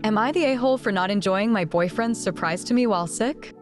Am I the a-hole for not enjoying my boyfriend's surprise to me while sick?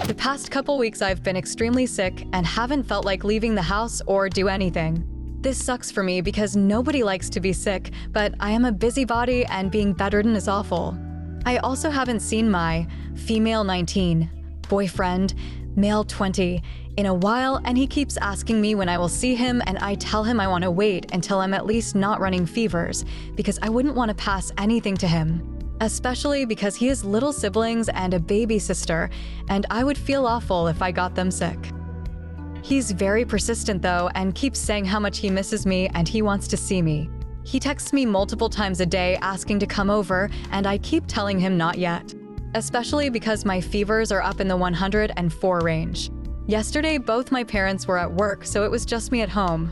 The past couple weeks I've been extremely sick and haven't felt like leaving the house or do anything. This sucks for me because nobody likes to be sick, but I am a busybody and being bedridden is awful. I also haven't seen my female 19, boyfriend, male 20, in a while, and he keeps asking me when I will see him, and I tell him I want to wait until I'm at least not running fevers because I wouldn't want to pass anything to him. Especially because he has little siblings and a baby sister, and I would feel awful if I got them sick. He's very persistent though and keeps saying how much he misses me and he wants to see me. He texts me multiple times a day asking to come over, and I keep telling him not yet. Especially because my fevers are up in the 104 range. Yesterday, both my parents were at work, so it was just me at home.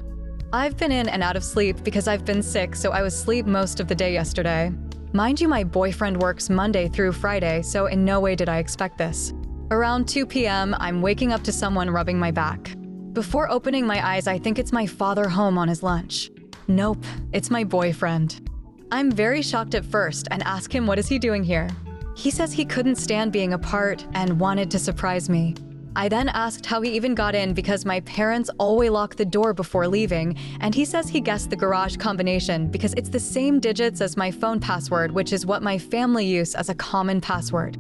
I've been in and out of sleep because I've been sick, so I was asleep most of the day yesterday. Mind you, my boyfriend works Monday through Friday, so in no way did I expect this. Around 2 p.m., I'm waking up to someone rubbing my back. Before opening my eyes, I think it's my father home on his lunch. Nope, it's my boyfriend. I'm very shocked at first and ask him what is he doing here. He says he couldn't stand being apart and wanted to surprise me. I then asked how he even got in because my parents always lock the door before leaving, and he says he guessed the garage combination because it's the same digits as my phone password, which is what my family use as a common password.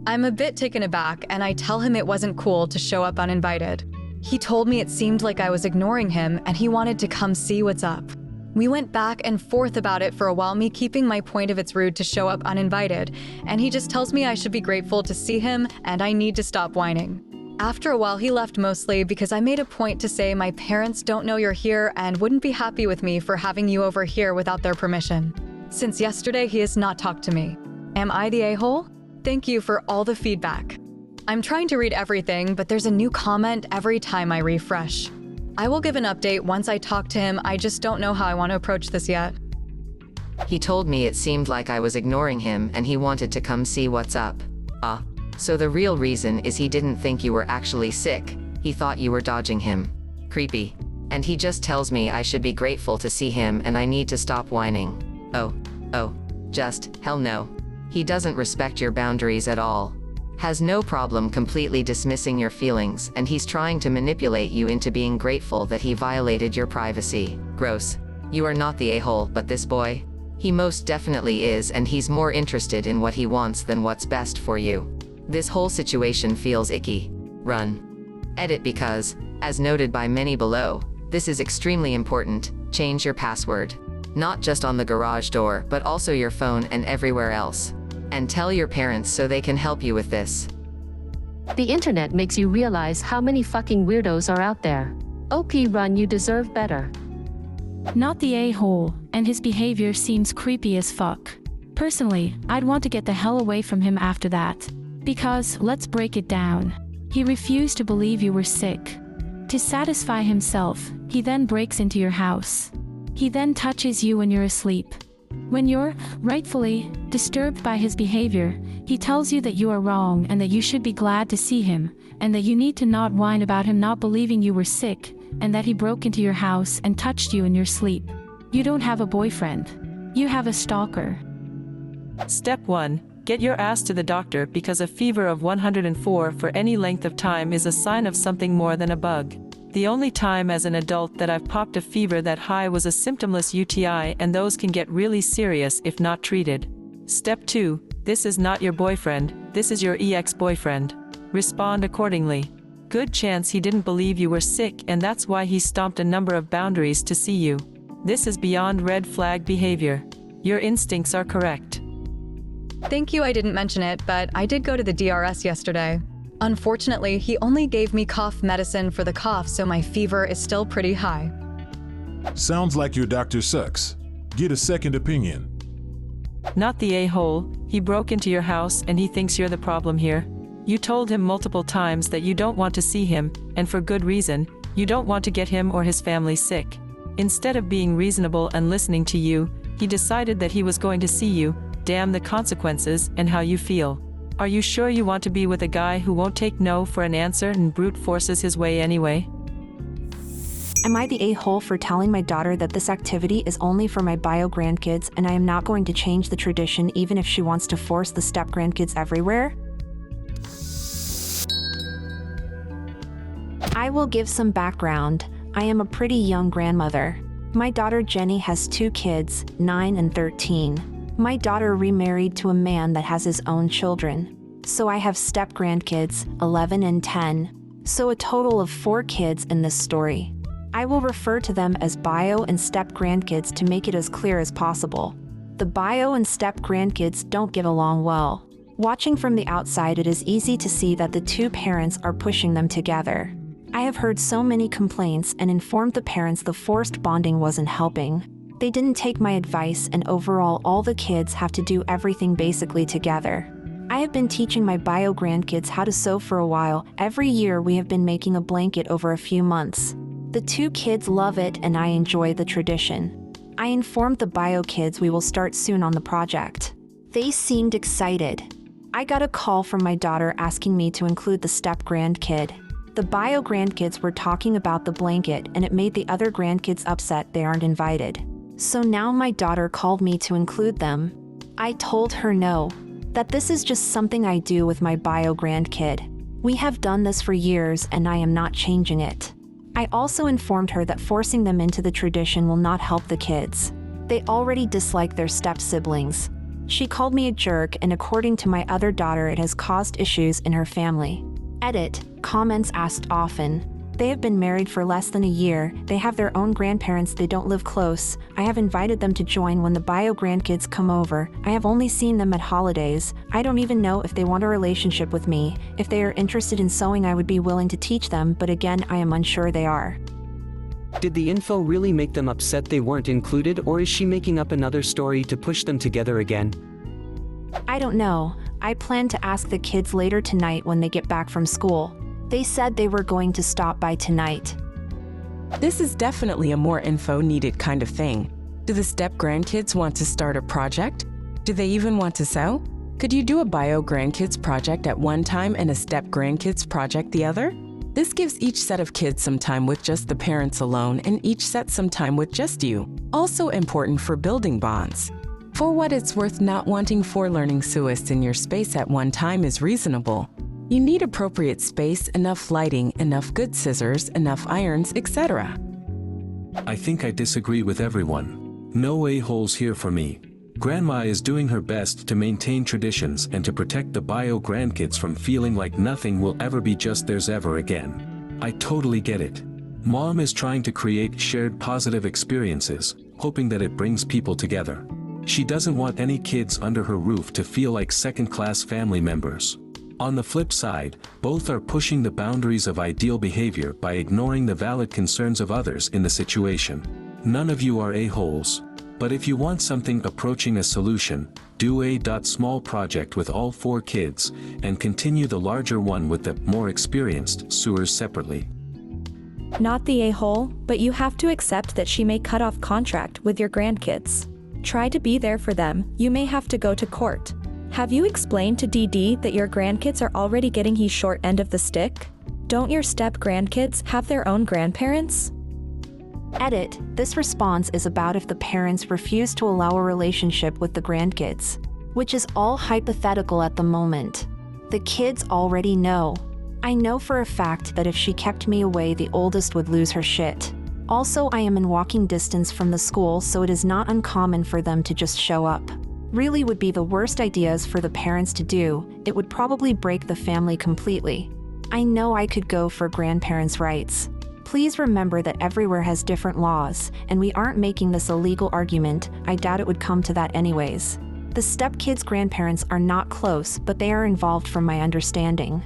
I'm a bit taken aback, and I tell him it wasn't cool to show up uninvited. He told me it seemed like I was ignoring him and he wanted to come see what's up. We went back and forth about it for a while, me keeping my point of it's rude to show up uninvited, and he just tells me I should be grateful to see him and I need to stop whining. After a while, he left mostly because I made a point to say my parents don't know you're here and wouldn't be happy with me for having you over here without their permission. Since yesterday, he has not talked to me. Am I the a-hole? Thank you for all the feedback. I'm trying to read everything, but there's a new comment every time I refresh. I will give an update once I talk to him. I just don't know how I want to approach this yet. He told me it seemed like I was ignoring him and he wanted to come see what's up. So the real reason is he didn't think you were actually sick, he thought you were dodging him. Creepy. And he just tells me I should be grateful to see him and I need to stop whining. Just, hell no. He doesn't respect your boundaries at all. Has no problem completely dismissing your feelings, and he's trying to manipulate you into being grateful that he violated your privacy. Gross. You are not the a-hole, but this boy? He most definitely is, and he's more interested in what he wants than what's best for you. This whole situation feels icky. Run. Edit because, as noted by many below, this is extremely important. Change your password. Not just on the garage door, but also your phone and everywhere else. And tell your parents so they can help you with this. The internet makes you realize how many fucking weirdos are out there. OP run, you deserve better. Not the a-hole, and his behavior seems creepy as fuck. Personally, I'd want to get the hell away from him after that. Because, let's break it down. He refused to believe you were sick. To satisfy himself, he then breaks into your house. He then touches you when you're asleep. When you're, rightfully, disturbed by his behavior, he tells you that you are wrong and that you should be glad to see him, and that you need to not whine about him not believing you were sick, and that he broke into your house and touched you in your sleep. You don't have a boyfriend. You have a stalker. Step 1. Get your ass to the doctor because a fever of 104 for any length of time is a sign of something more than a bug. The only time as an adult that I've popped a fever that high was a symptomless UTI, and those can get really serious if not treated. Step 2. This is not your boyfriend, this is your ex-boyfriend. Respond accordingly. Good chance he didn't believe you were sick, and that's why he stomped a number of boundaries to see you. This is beyond red flag behavior. Your instincts are correct. Thank you, I didn't mention it, but I did go to the DRS yesterday. Unfortunately, he only gave me cough medicine for the cough, so my fever is still pretty high. Sounds like your doctor sucks. Get a second opinion. Not the a-hole, he broke into your house and he thinks you're the problem here. You told him multiple times that you don't want to see him, and for good reason. You don't want to get him or his family sick. Instead of being reasonable and listening to you, he decided that he was going to see you. Damn the consequences and how you feel. Are you sure you want to be with a guy who won't take no for an answer and brute forces his way anyway? Am I the a-hole for telling my daughter that this activity is only for my bio-grandkids and I am not going to change the tradition even if she wants to force the step-grandkids everywhere? I will give some background. I am a pretty young grandmother. My daughter Jenny has 2 kids, 9 and 13. My daughter remarried to a man that has his own children. So I have step-grandkids, 11 and 10. So a total of 4 kids in this story. I will refer to them as bio and step-grandkids to make it as clear as possible. The bio and step-grandkids don't get along well. Watching from the outside, it is easy to see that the 2 parents are pushing them together. I have heard so many complaints and informed the parents the forced bonding wasn't helping. They didn't take my advice, and overall all the kids have to do everything basically together. I have been teaching my bio grandkids how to sew for a while. Every year we have been making a blanket over a few months. The 2 kids love it and I enjoy the tradition. I informed the bio kids we will start soon on the project. They seemed excited. I got a call from my daughter asking me to include the step-grandkid. The bio grandkids were talking about the blanket and it made the other grandkids upset they aren't invited. So now my daughter called me to include them. I told her no, that this is just something I do with my bio grandkid. We have done this for years and I am not changing it. I also informed her that forcing them into the tradition will not help the kids. They already dislike their step-siblings. She called me a jerk, and according to my other daughter, it has caused issues in her family. Edit, comments asked often. They have been married for less than a year, they have their own grandparents, they don't live close. I have invited them to join when the bio grandkids come over. I have only seen them at holidays. I don't even know if they want a relationship with me. If they are interested in sewing, I would be willing to teach them, but again, I am unsure they are. Did the info really make them upset they weren't included, or is she making up another story to push them together again? I don't know. I plan to ask the kids later tonight when they get back from school. They said they were going to stop by tonight. This is definitely a more info needed kind of thing. Do the step-grandkids want to start a project? Do they even want to sew? Could you do a bio-grandkids project at one time and a step-grandkids project the other? This gives each set of kids some time with just the parents alone and each set some time with just you. Also important for building bonds. For what it's worth, not wanting 4 learning sewists in your space at one time is reasonable. You need appropriate space, enough lighting, enough good scissors, enough irons, etc. I think I disagree with everyone. No a-holes here for me. Grandma is doing her best to maintain traditions and to protect the bio grandkids from feeling like nothing will ever be just theirs ever again. I totally get it. Mom is trying to create shared positive experiences, hoping that it brings people together. She doesn't want any kids under her roof to feel like second-class family members. On the flip side, both are pushing the boundaries of ideal behavior by ignoring the valid concerns of others in the situation. None of you are a-holes. But if you want something approaching a solution, do a small project with all 4 kids, and continue the larger one with the more experienced sewers separately. Not the a-hole, but you have to accept that she may cut off contract with your grandkids. Try to be there for them, you may have to go to court. Have you explained to DD that your grandkids are already getting his short end of the stick? Don't your step-grandkids have their own grandparents? Edit, this response is about if the parents refuse to allow a relationship with the grandkids, which is all hypothetical at the moment. The kids already know. I know for a fact that if she kept me away, the oldest would lose her shit. Also, I am in walking distance from the school, so it is not uncommon for them to just show up. Really would be the worst ideas for the parents to do. It would probably break the family completely. I know I could go for grandparents' rights. Please remember that everywhere has different laws, and we aren't making this a legal argument. I doubt it would come to that anyways. The stepkids' grandparents are not close, but they are involved from my understanding.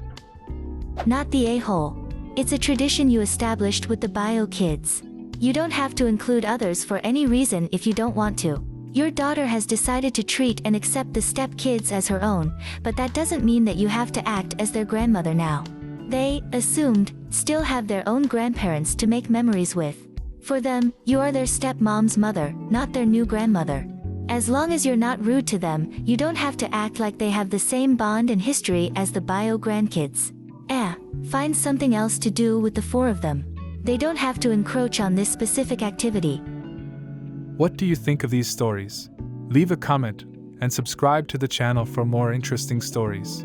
Not the a-hole. It's a tradition you established with the bio kids. You don't have to include others for any reason if you don't want to. Your daughter has decided to treat and accept the step-kids as her own, but that doesn't mean that you have to act as their grandmother now. They, assumed, still have their own grandparents to make memories with. For them, you are their stepmom's mother, not their new grandmother. As long as you're not rude to them, you don't have to act like they have the same bond and history as the bio grandkids. Find something else to do with the 4 of them. They don't have to encroach on this specific activity. What do you think of these stories? Leave a comment and subscribe to the channel for more interesting stories.